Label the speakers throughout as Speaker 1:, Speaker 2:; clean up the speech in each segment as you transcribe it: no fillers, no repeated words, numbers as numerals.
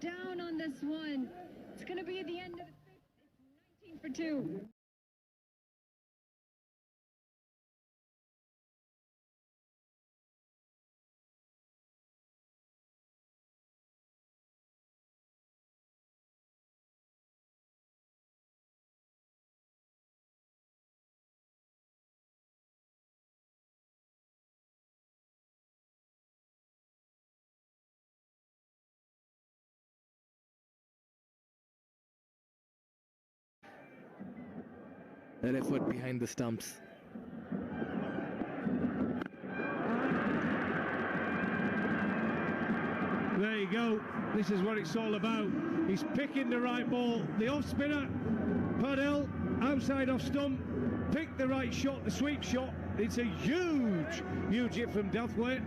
Speaker 1: down on this one. It's going to be at the end of the fifth. It's 19 for 2.
Speaker 2: An effort behind the stumps.
Speaker 3: There you go. This is what it's all about. He's picking the right ball. The off spinner, Padel, outside off stump, picked the right shot, the sweep shot. It's a huge hit from Delthwaite.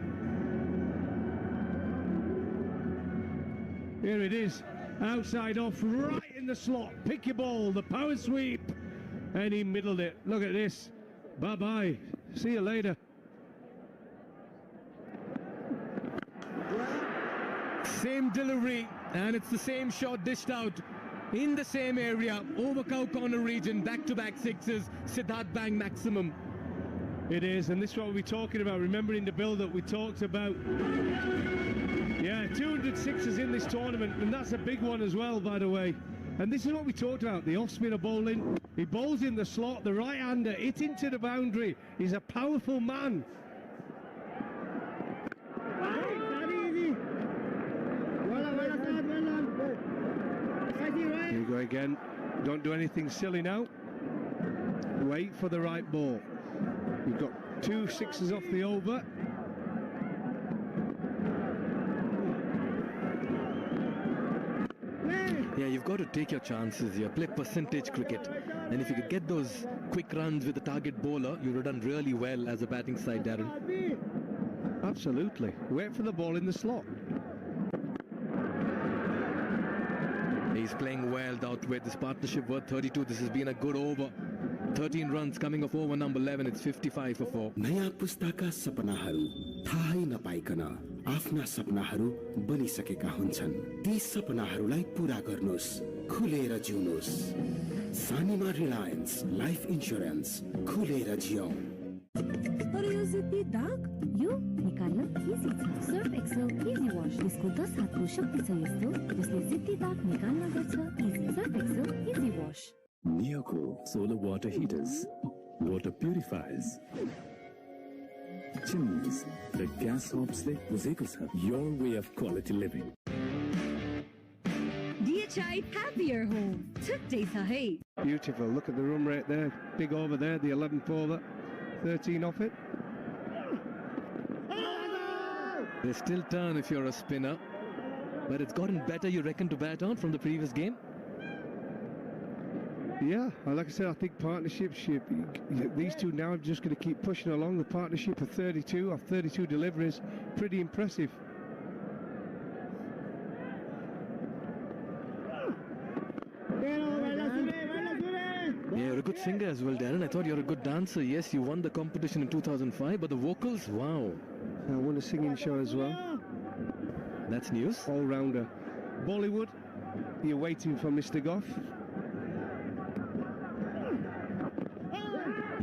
Speaker 3: Here it is, outside off, right in the slot. Pick your ball, the power sweep. And he middled it. Look at this. Bye-bye. See you later.
Speaker 2: Same delivery, and it's the same shot dished out in the same area. Over cow corner region, back-to-back sixes. Siddharth bang maximum.
Speaker 3: It is, and this is what we're talking about. Remembering the build-up we talked about. Yeah, 200 sixes in this tournament, and that's a big one as well, by the way. And this is what we talked about, the off-spinner bowling. He bowls in the slot, the right-hander, hit into the boundary. He's a powerful man. Here you go again. Don't do anything silly now. Wait for the right ball. You've got 2 sixes off the over.
Speaker 2: Yeah, you've got to take your chances here. Play percentage cricket. And if you could get those quick runs with the target bowler, you would have done really well as a batting side, Darren.
Speaker 3: Absolutely. Wait for the ball in the slot.
Speaker 2: He's playing well, Delthwaite. This partnership worth 32. This has been a good over. 13 runs coming off over number 11. It's 55 for 4.
Speaker 4: नयाँ पुस्ताका सपनाहरू थाहै नपाइकन आफ्ना सपनाहरू बनिसकेका हुन्छन्। ती सपनाहरूलाई पूरा गर्नुस्, खुलेर जिउनुस्। सानीमा Reliance life insurance, खुलेर जियौं।
Speaker 5: अरे यो जिद्दी दाग यो निकाल्न इजी छ। सर्फ एक्सेल इजी वाश, यसको 10 हातको शक्ति छ यस्तो जसले जिद्दी दाग निकाल्न गर्छ easy. Surf Excel easy wash.
Speaker 6: Neoco solar water heaters, water purifiers, chimneys, the gas hobs ले बुझेको छ। Your way of quality living.
Speaker 5: DHI happier home. Today sa hai.
Speaker 3: Beautiful. Look at the run rate there. Big over there, the 11th over. 13 off it.
Speaker 2: They still turn if you're a spinner. But it's gotten better, you reckon, to bat on from the previous game?
Speaker 3: Yeah, like I said, I think partnership, these two now are just going to keep pushing along. The partnership of 32 off 32 deliveries, pretty impressive.
Speaker 2: Yeah, you're a good singer as well, Darren. I thought you're a good dancer. Yes, you won the competition in 2005, but the vocals, wow.
Speaker 3: I won a singing show as well.
Speaker 2: That's news.
Speaker 3: All-rounder. Bollywood, you're waiting for Mr. Goff.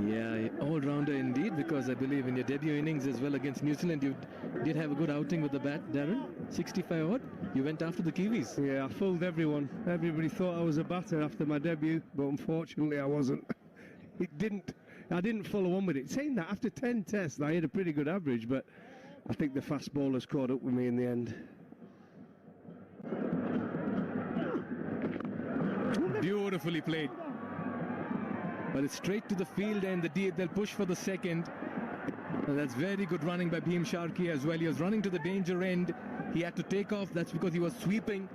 Speaker 2: Yeah, all-rounder indeed, because I believe in your debut innings as well against New Zealand, you did have a good outing with the bat, Darren. 65 odd. You went after the Kiwis.
Speaker 3: Yeah, I fooled everyone. Everybody thought I was a batter after my debut, but unfortunately I wasn't. I didn't follow on with it. Saying that, after 10 tests, I had a pretty good average, but I think the fast bowlers caught up with me in the end.
Speaker 2: Beautifully played. But it's straight to the field, and they'll push for the second. And that's very good running by Bhim Sharkey as well. He was running to the danger end. He had to take off. That's because he was sweeping.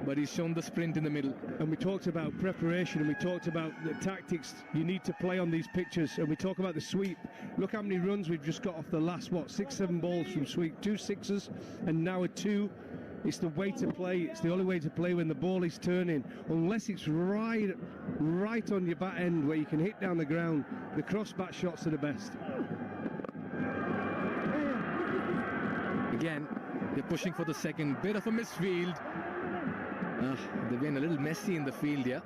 Speaker 2: But he's shown the sprint in the middle.
Speaker 3: And we talked about preparation, and we talked about the tactics you need to play on these pitches, and we talk about the sweep. Look how many runs we've just got off the last, 6-7 balls from sweep. 2 sixes and now a 2. It's the way to play. It's the only way to play when the ball is turning, unless it's right on your bat end where you can hit down the ground. The cross bat shots are the best.
Speaker 2: Again, they're pushing for the second. Bit of a misfield. They've been a little messy in the field here.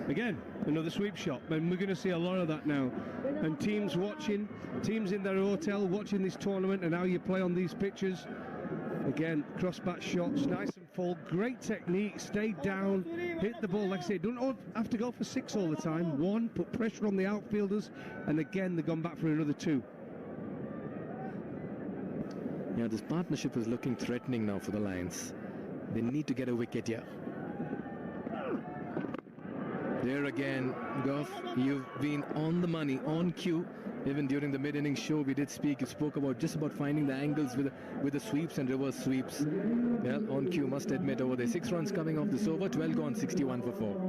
Speaker 3: Again, another sweep shot, and we're going to see a lot of that now. And teams watching, teams in their hotel watching this tournament and how you play on these pitches. Again, cross-bat shots, nice and full, great technique, stay down, hit the ball. Like I say, don't have to go for 6 all the time. 1, put pressure on the outfielders, and again, they've gone back for another 2.
Speaker 2: Yeah, this partnership is looking threatening now for the Lions. They need to get a wicket here. There again, Goff, you've been on the money, on cue. Even during the mid-innings show, we did speak. You spoke about just about finding the angles with the sweeps and reverse sweeps. Well, on cue, must admit, over there. 6 runs coming off this over, 12 gone, 61 for 4.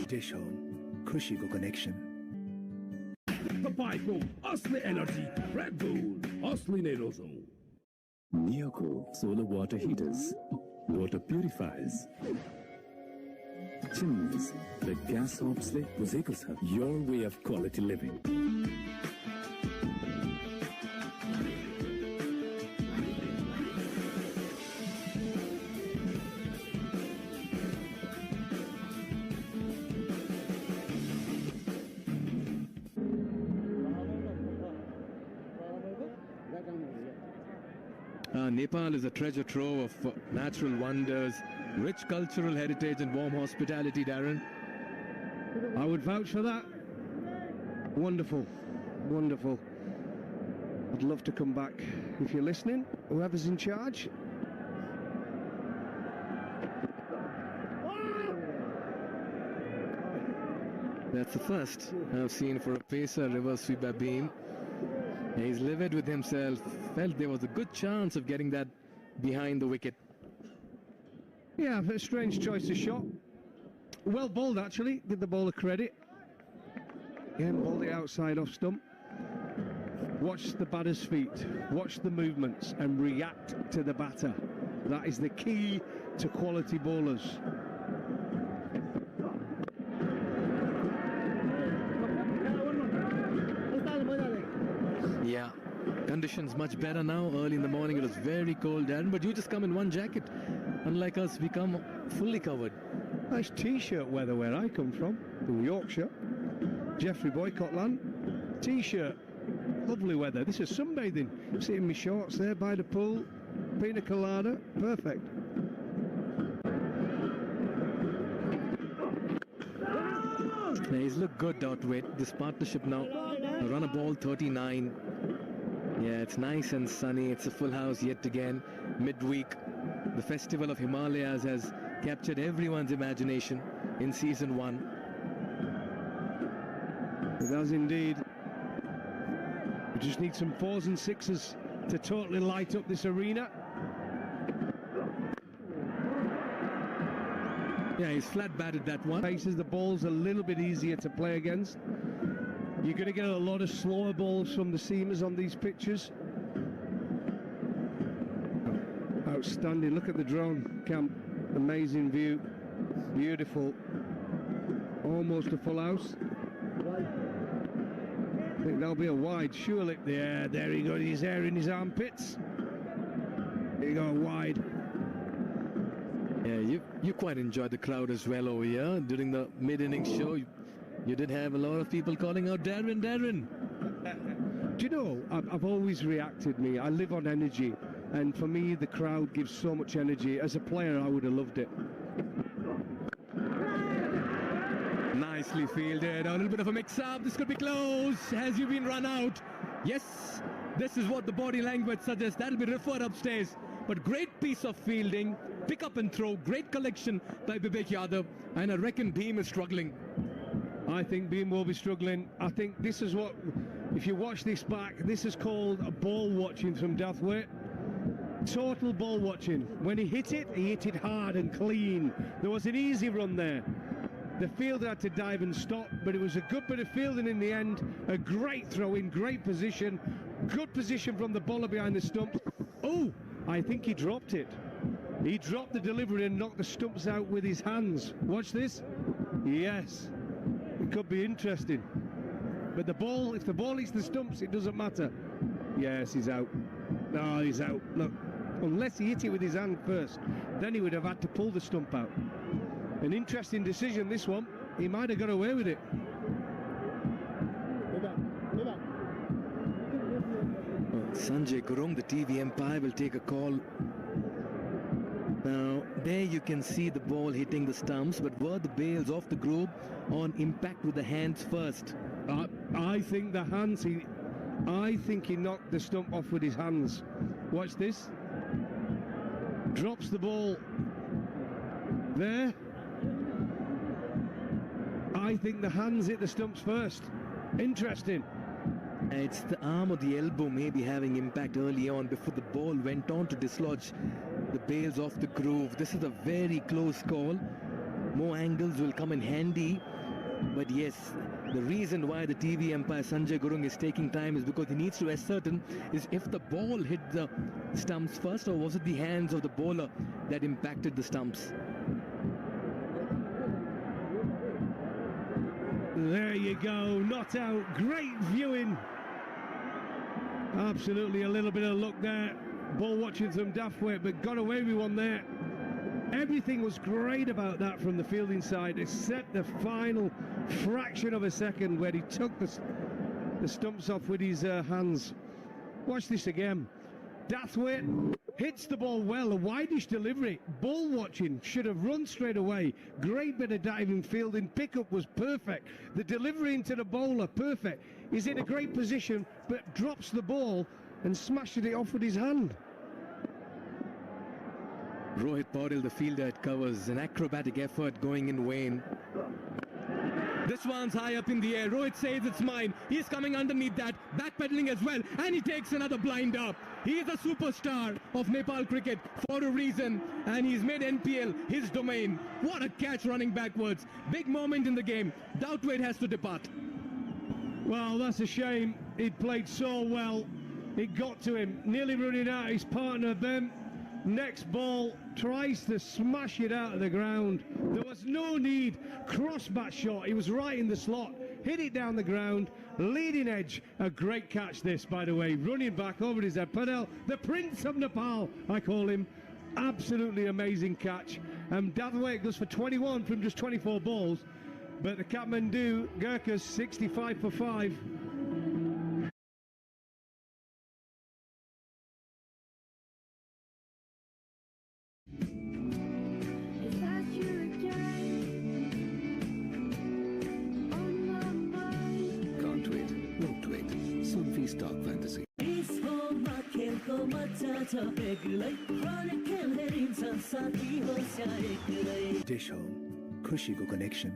Speaker 6: Dish Home, खुशीको connection. तपाईँको असली energy red bull असली नै रोजौं. Neoco solar water heaters, water purifiers, chimneys, the gas hobs le buzeko cha your way of quality living.
Speaker 2: Nepal is a treasure trove of natural wonders, rich cultural heritage and warm hospitality, Darren.
Speaker 3: I would vouch for that. Wonderful, wonderful. I'd love to come back. If you're listening, whoever's in charge.
Speaker 2: That's the first I've seen for a pacer reverse sweep by Beam. He's livid with himself, felt there was a good chance of getting that behind the wicket.
Speaker 3: Yeah, a strange choice of shot. Well bowled, actually. Did the bowler credit. Again, bowled it outside off stump. Watch the batter's feet, watch the movements and react to the batter. That is the key to quality bowlers.
Speaker 2: Yeah, conditions much better now. Early in the morning it was very cold, Darren, but you just come in one jacket. Unlike us, we come fully covered.
Speaker 3: Nice t-shirt weather where I come from, in Yorkshire. Jeffrey Boycott land. T-shirt, lovely weather. This is sunbathing. Sitting in my shorts there by the pool. Pina colada, perfect.
Speaker 2: He's looked good out with this partnership now. A run a ball 39. Yeah, it's nice and sunny. It's a full house yet again. Midweek, the Festival of Himalayas has captured everyone's imagination in season 1.
Speaker 3: It does indeed. We just need some 4s and 6s to totally light up this arena.
Speaker 2: Yeah, he's flat batted that one.
Speaker 3: Faces the ball's a little bit easier to play against. You're going to get a lot of slower balls from the seamers on these pitches. Outstanding. Look at the drone camp. Amazing view. Beautiful. Almost a full house. I think that'll be a wide. Surely. Yeah, there he goes. He's air in his armpits. There you go, wide.
Speaker 2: Yeah, you quite enjoyed the crowd as well over here during the mid-innings show. You did have a lot of people calling out, Darren, Darren.
Speaker 3: Do you know, I've always reacted, I live on energy, and for me the crowd gives so much energy. As a player I would have loved it.
Speaker 2: Nicely fielded. A little bit of a mix-up. This could be close. Has you been run out? Yes, this is what the body language suggests. That'll be referred upstairs. But great piece of fielding, pick up and throw, great collection by Vivek Yadav, and I reckon Beam is struggling.
Speaker 3: I think Beam will be struggling. I think this is what, if you watch this back, this is called a ball watching from Dathwaite. Total ball watching. When he hit it hard and clean. There was an easy run there. The fielder had to dive and stop, but it was a good bit of fielding in the end. A great throw in, great position. Good position from the bowler behind the stumps. Oh, I think he dropped it. He dropped the delivery and knocked the stumps out with his hands. Watch this. Yes. It could be interesting. But the ball, if the ball hits the stumps, it doesn't matter. Yes, he's out. No, he's out. Look, unless he hit it with his hand first, then he would have had to pull the stump out. An interesting decision, this one. He might have got away with it.
Speaker 2: Sanjay Gurung, the TV umpire, will take a call. Now, there you can see the ball hitting the stumps, but were the bails off the groove on impact with the hands first?
Speaker 3: I think the hands, I think he knocked the stump off with his hands. Watch this. Drops the ball there. I think the hands hit the stumps first. Interesting.
Speaker 2: It's the arm or the elbow maybe having impact early on before the ball went on to dislodge the bails off the groove. This is a very close call. More angles will come in handy. But yes, the reason why the TV umpire Sanjay Gurung is taking time is because he needs to ascertain is if the ball hit the stumps first, or was it the hands of the bowler that impacted the stumps.
Speaker 3: There you go, not out. Great viewing. Absolutely a little bit of luck there. Ball watching some daft weight, but got away with one there. Everything was great about that from the fielding side, except the final fraction of a second where he took the stumps off with his hands. Watch this again. Dathwaite hits the ball well, a wideish delivery. Ball watching, should have run straight away. Great bit of diving fielding, pickup was perfect. The delivery into the bowler, perfect. He's in a great position, but drops the ball and smashed it off with his hand.
Speaker 2: Rohit Paudel, the fielder at covers, an acrobatic effort going in Wayne. This one's high up in the air. Rohit says it's mine. He's coming underneath that, backpedaling as well, and he takes another blinder. He is a superstar of Nepal cricket for a reason, and he's made NPL his domain. What a catch running backwards. Big moment in the game. Dathwaite has to depart.
Speaker 3: Well, that's a shame. He played so well. It got to him. Nearly running out his partner, Ben. Next ball, tries to smash it out of the ground. There was no need. Cross-bat shot. He was right in the slot. Hit it down the ground. Leading edge. A great catch this, by the way. Running back over his head. Paudel, the Prince of Nepal, I call him. Absolutely amazing catch. And Dathwaite goes for 21 from just 24 balls. But the Kathmandu Gurkhas 65 for 5.
Speaker 7: Dish Home, खुशीको connection.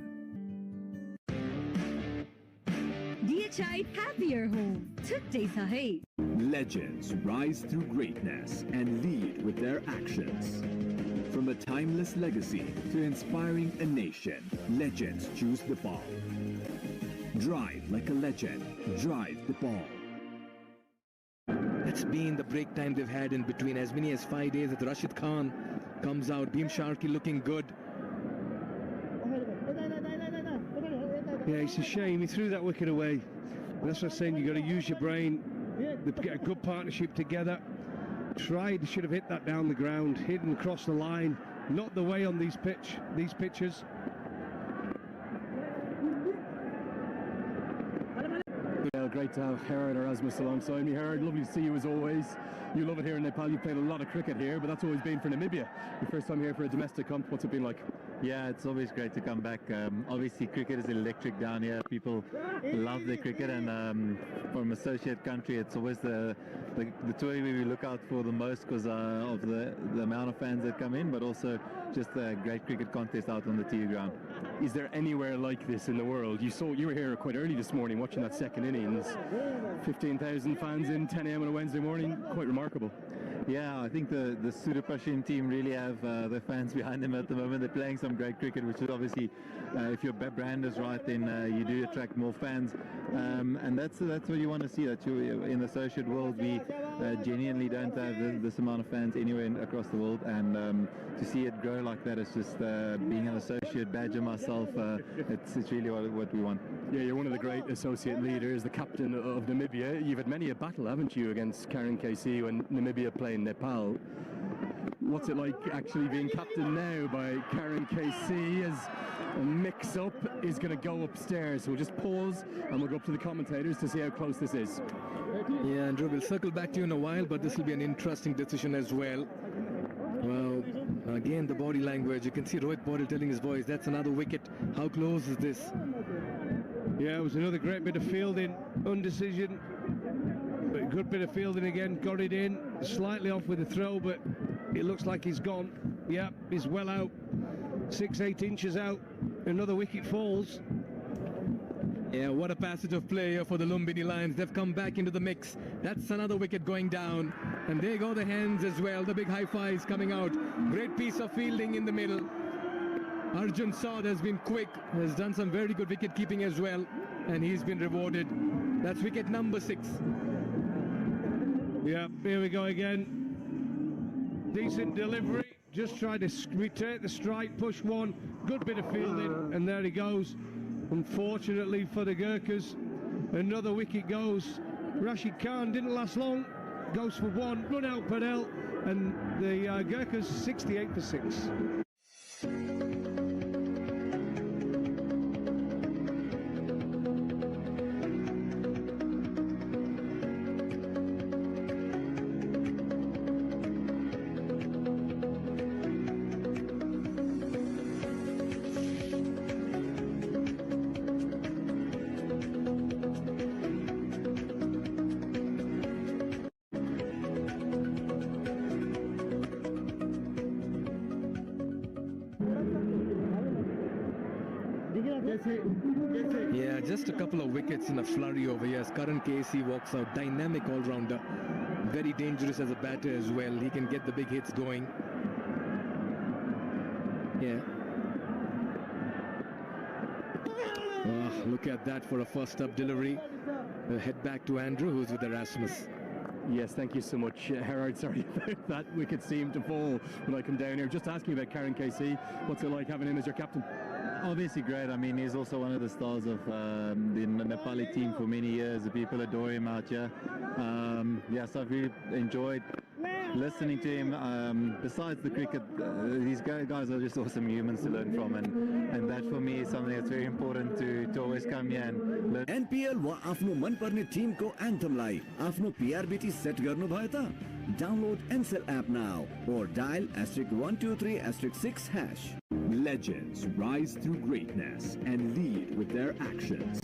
Speaker 5: DHI Happier Home. छुट्टै छ है.
Speaker 6: Legends rise through greatness and lead with their actions. From a timeless legacy to inspiring a nation, legends choose the ball. Drive like a legend. Drive the ball.
Speaker 2: It's been the break time they've had in between, as many as 5 days. That Rashid Khan comes out. Bhim Sharkey looking good.
Speaker 3: Yeah, it's a shame. He threw that wicket away. That's what I'm saying. You've got to use your brain. They get a good partnership together. Tried, should have hit that down the ground. Hidden across the line. Not the way on these pitches.
Speaker 8: Great to have Herod Erasmus alongside me. Herod, lovely to see you as always. You love it here in Nepal. You've played a lot of cricket here, but that's always been for Namibia. Your first time here for a domestic comp. What's it been like?
Speaker 9: Yeah, it's always great to come back. Obviously, cricket is electric down here. People love their cricket, and from associate country, it's always the tour we look out for the most because of the amount of fans that come in, but also just a great cricket contest out on the TU ground.
Speaker 8: Is there anywhere like this in the world? You were here quite early this morning watching that second innings. 15,000 fans in 10 a.m. on a Wednesday morning. Quite remarkable.
Speaker 9: Yeah, I think the Surapashin team really have their fans behind them at the moment. They're playing some great cricket, which is obviously, if your brand is right, then you do attract more fans, and that's what you want to see. That you in the associate world, we genuinely don't have this amount of fans anywhere across the world, and to see it grow like that, it's just being an associate badger myself. It's really what we want.
Speaker 8: Yeah, you're one of the great associate leaders, the captain of Namibia. You've had many a battle, haven't you, against Karen KC when Namibia play in Nepal. What's it like actually being captain now by Karen KC as a mix-up is going to go upstairs? So we'll just pause and we'll go up to the commentators to see how close this is.
Speaker 2: Yeah, Andrew, we'll circle back to you in a while, but this will be an interesting decision as well. Well, again, the body language. You can see Rohit Paudel telling his boys, that's another wicket. How close is this?
Speaker 3: Yeah, it was another great bit of fielding, undecision, but a good bit of fielding again, got it in, slightly off with the throw, but it looks like he's gone. Yeah, he's well out, 6-8 inches out, another wicket falls.
Speaker 2: Yeah, what a passage of play here for the Lumbini Lions. They've come back into the mix. That's another wicket going down. And there go the hands as well. The big high fives coming out. Great piece of fielding in the middle. Arjun Saud has been quick, has done some very good wicket keeping as well, and he's been rewarded. That's wicket number 6.
Speaker 3: Yeah, here we go again. Decent delivery, just try to retake the strike, push one, good bit of fielding, and there he goes. Unfortunately for the Gurkhas, another wicket goes. Rashid Khan didn't last long, goes for one, run out Padel, and the Gurkhas 68 for 6.
Speaker 2: Yeah, just a couple of wickets in a flurry over here as Karan KC walks out. Dynamic all-rounder. Very dangerous as a batter as well. He can get the big hits going. Yeah. Oh, look at that for a first-up delivery. Head back to Andrew, who's with Erasmus.
Speaker 8: Yes, thank you so much, Gerard. Sorry about that wicket seemed to fall when I come down here. Just asking about Karen KC. What's it like having him as your captain?
Speaker 9: Obviously great. I mean, he's also one of the stars of the Nepali team for many years. The people adore him out here. Yeah, so I've really enjoyed listening to him. Besides the cricket, these guys are just awesome humans to learn from, and that for me is something that's very important to always come here and learn.
Speaker 10: NPL वा आफ्नो मनपर्ने Timko एन्थमलाई आफ्नो PRBT set गर्नुभयो त? Download NCell app now or dial *123*6#.
Speaker 6: Legends rise through greatness and lead with their actions.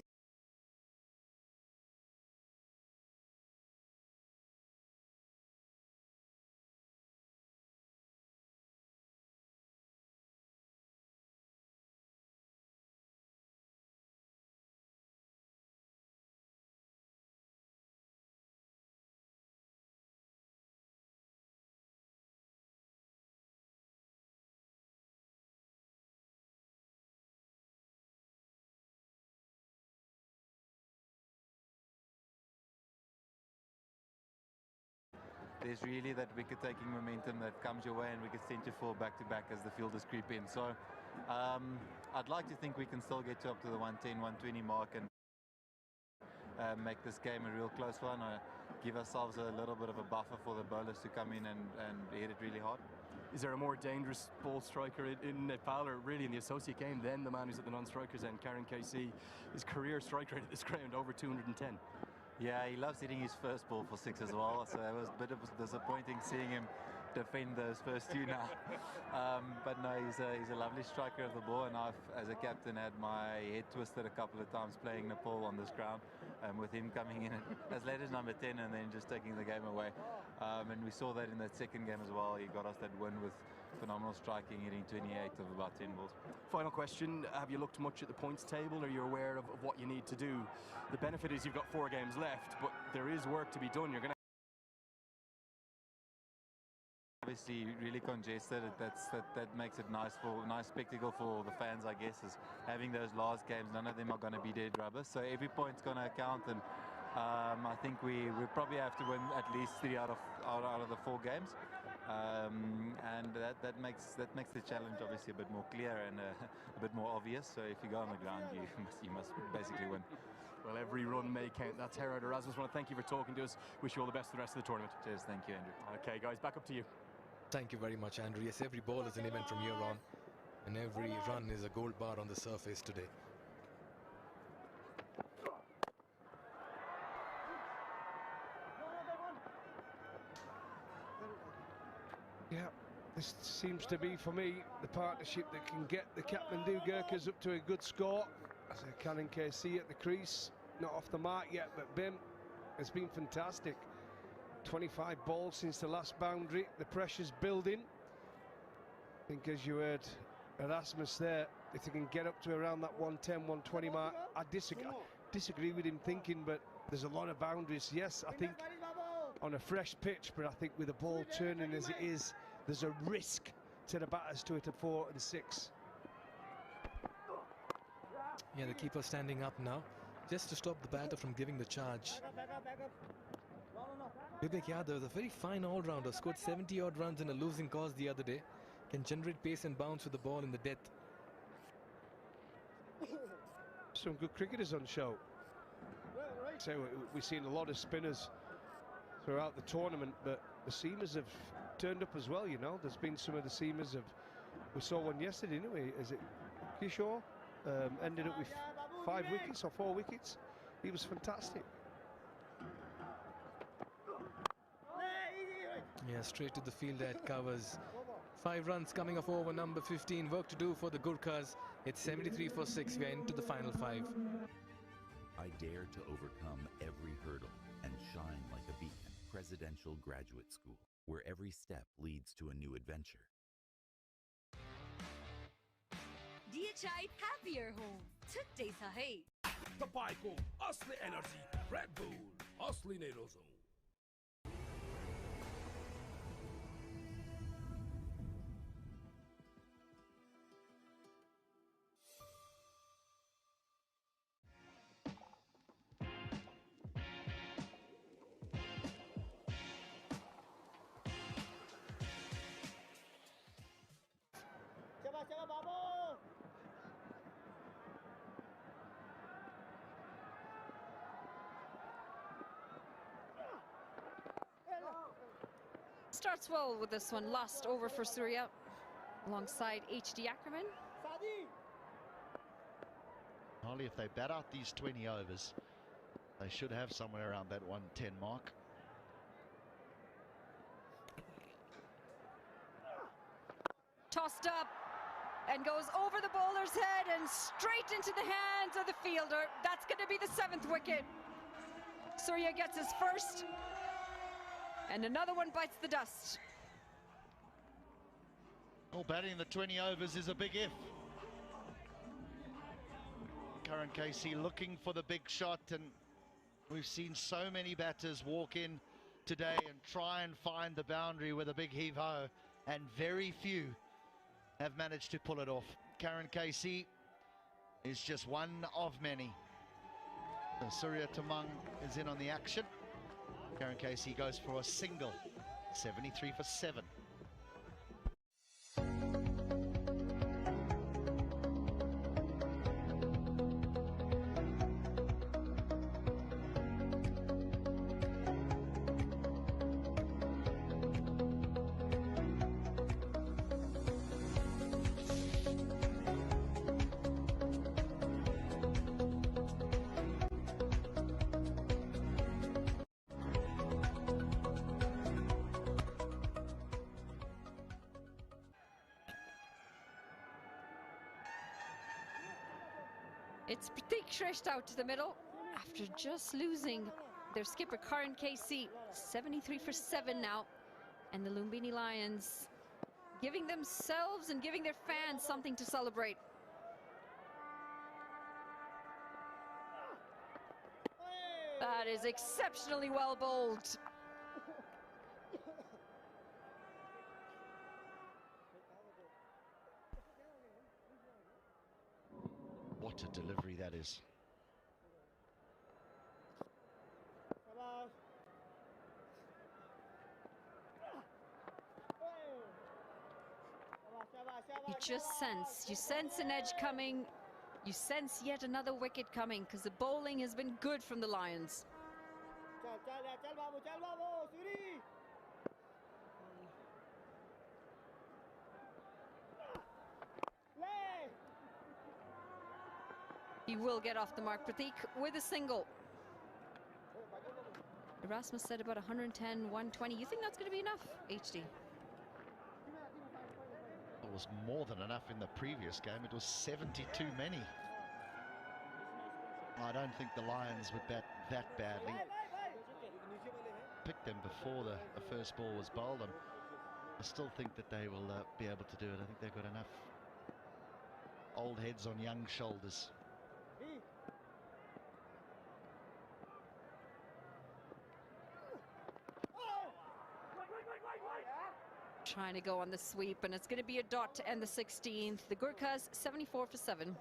Speaker 9: There's really that wicket-taking momentum that comes your way, and wickets tend to fall back-to-back as the fielders creep in. So I'd like to think we can still get up to the 110, 120 mark and make this game a real close one. Give ourselves a little bit of a buffer for the bowlers to come in and hit it really hard.
Speaker 8: Is there a more dangerous ball striker in Nepal, or really in the associate game, than the man who's at the non-strikers end, Karen KC? His career strike rate at this ground, over 210.
Speaker 9: Yeah, he loves hitting his first ball for 6 as well, so it was a bit disappointing seeing him defend those first 2 now. But no, he's a lovely striker of the ball, and I've, as a captain, had my head twisted a couple of times playing Nepal on this ground, with him coming in as late as number 10 and then just taking the game away. And we saw that in that second game as well. He got us that win with phenomenal striking, hitting 28 of about 10 balls.
Speaker 8: Final question, have you looked much at the points table? Are you aware of what you need to do? The benefit is you've got 4 games left, but there is work to be done. You're going to
Speaker 9: obviously really congested. That makes it nice spectacle for the fans, I guess, is having those last games. None of them are going to be dead rubber, so every point's going to count, and I think we probably have to win at least 3 out of the 4 games, and that makes the challenge obviously a bit more clear and a bit more obvious. So if you go on the ground, you must basically win.
Speaker 8: Well, every run may count. That's Gerard Erasmus. I want to thank you for talking to us. Wish you all the best for the rest of the tournament.
Speaker 9: Cheers, thank you, Andrew.
Speaker 8: Okay, guys, back up to you.
Speaker 2: Thank you very much, Andrew. Yes, every ball is an event from here on, and every run is a gold bar on the surface today.
Speaker 3: Yeah, this seems to be, for me, the partnership that can get the Kathmandu Gurkhas up to a good score. As Canon KC at the crease, not off the mark yet, but Bim has been fantastic. 25 balls since the last boundary. The pressure's building. I think, as you heard Erasmus there, if they can get up to around that 110, 120 mark, I disagree with him thinking, but there's a lot of boundaries. Yes, I think on a fresh pitch, but I think with the ball turning as it is, there's a risk to the batters to hit a 4 and 6.
Speaker 2: Yeah, the keeper standing up now, just to stop the batter from giving the charge. Vivek Yadav is a very fine all-rounder, scored 70-odd runs in a losing cause the other day, can generate pace and bounce with the ball in the death.
Speaker 3: Some good cricketers on show. So we've seen a lot of spinners throughout the tournament, but the seamers have turned up as well, you know. There's been some of the seamers we saw one yesterday, didn't we? Is it Kishore? Ended up with 5 wickets or 4 wickets. He was fantastic.
Speaker 2: Yeah, straight to the field that covers. 5 runs coming off over number 15. Work to do for the Gurkhas. It's 73 for 6. We are into the final 5.
Speaker 11: I dare to overcome every hurdle and shine like a beacon. Presidential Graduate School, where every step leads to a new adventure.
Speaker 12: DHI Happier Home. Today sa hai.
Speaker 13: Tapayko, Asli Energy, Red Bull, Asli Nerozo.
Speaker 14: Starts well with this one. Last over for Surya alongside HD Ackerman.
Speaker 15: Only if they bat out these 20 overs, they should have somewhere around that 110 mark.
Speaker 14: Tossed up and goes over the bowler's head and straight into the hands of the fielder. That's going to be the 7th wicket. Surya gets his first, and another one bites the dust.
Speaker 15: Well, batting the 20 overs is a big if. Karan Casey looking for the big shot, and we've seen so many batters walk in today and try and find the boundary with a big heave-ho, and very few have managed to pull it off. Karan Casey is just one of many. So Surya Tamang is in on the action. Karan Casey goes for a single, 73 for 7.
Speaker 14: It's Pratik Shrestha out to the middle after just losing their skipper Karan KC. 73 for 7 now, and the Lumbini Lions giving themselves and giving their fans something to celebrate. That is exceptionally well bowled.
Speaker 15: to delivery, that is.
Speaker 14: You sense an edge coming. You sense yet another wicket coming because the bowling has been good from the Lions. He will get off the mark, Pratik, with a single. Erasmus said about 110, 120. You think that's going to be enough, HD?
Speaker 15: It was more than enough in the previous game. It was 70 too many. I don't think the Lions would bat that badly. Picked them before the first ball was bowled. I still think that they will be able to do it. I think they've got enough old heads on young shoulders.
Speaker 14: Trying to go on the sweep, and it's going to be a dot to end the 16th. The Gurkhas 74 for 7.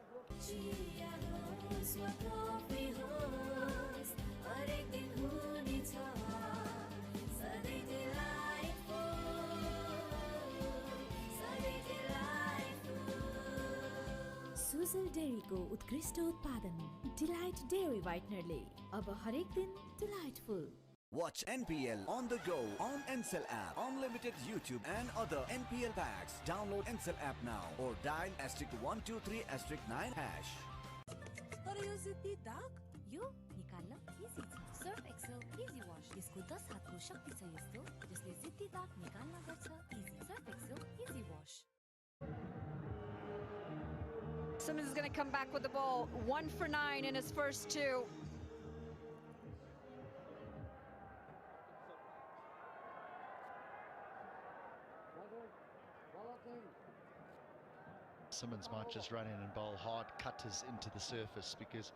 Speaker 5: Sujal डेयरीको उत्कृष्ट उत्पादन delight dairy व्हाइटनरले अब हरेक दिन delightful.
Speaker 10: Watch NPL on the go on Ncell app. Unlimited YouTube and other NPL packs. Download Ncell app now or dial *123*9#.
Speaker 5: तर यो जिद्दी दाग यो निकाल्न easy छ. Surf Excel easy wash. यसको 10 हातको शक्ति छ यस्तो जसले जिद्दी दाग निकाल्न गर्छ easy. Surf Excel easy wash.
Speaker 14: Simmons is going to come back with the ball. 1 for 9 in his first 2.
Speaker 15: Simmons might just run in and bowl hard cutters into the surface, because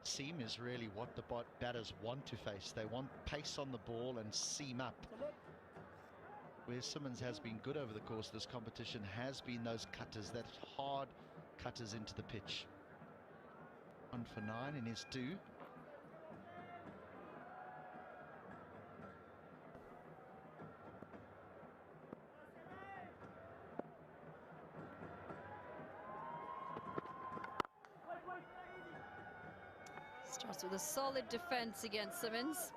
Speaker 15: seam is really what the batters want to face. They want pace on the ball and seam up. Where Simmons has been good over the course of this competition has been those cutters, that hard cutters into the pitch. 1 for 9 in his 2.
Speaker 14: Starts with a solid defense against Simmons.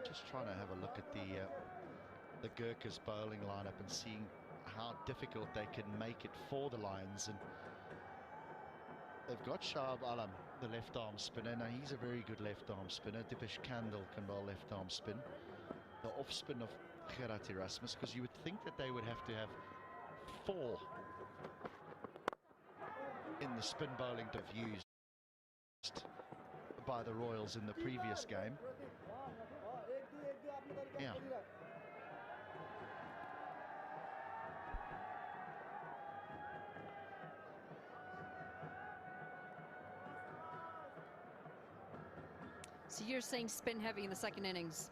Speaker 15: Just trying to have a look at the Gurkhas bowling lineup and seeing how difficult they can make it for the Lions. And they've got Shahab Alam, the left arm spinner. Now he's a very good left arm spinner. Dipesh Kandal can bowl left arm spin. The off spin of Gerard Erasmus, because you would think that they would have to have 4 in the spin bowling to have used by the Royals in the previous game. Yeah.
Speaker 14: So you're saying spin heavy in the second innings?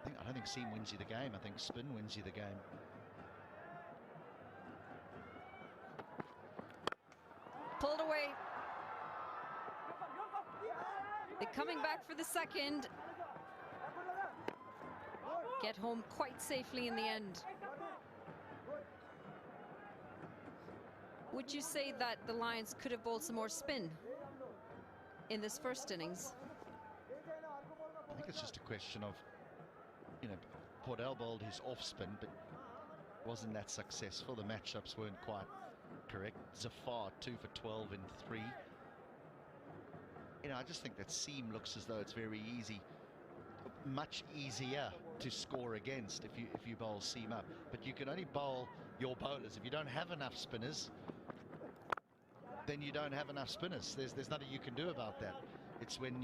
Speaker 15: I don't think seam wins you the game. I think spin wins you the game.
Speaker 14: Pulled away. They're coming back for the second. Get home quite safely in the end. Would you say that the Lions could have bowled some more spin in this first innings?
Speaker 15: I think it's just a question of, Pordell bowled his off spin, but wasn't that successful. The matchups weren't quite correct. Zafar 2 for 12 in 3. I just think that seam looks as though it's very easy, much easier to score against if you bowl seam up. But you can only bowl your bowlers. If you don't have enough spinners, then you don't have enough spinners. There's nothing you can do about that. It's when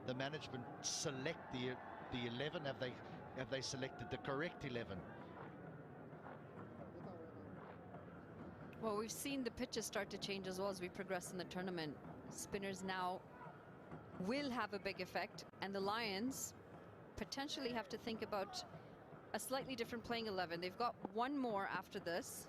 Speaker 15: the management select the 11. Have they selected the correct 11?
Speaker 14: Well, we've seen the pitches start to change as well as we progress in the tournament. Spinners now will have a big effect, and the Lions potentially have to think about a slightly different playing 11. They've got one more after this.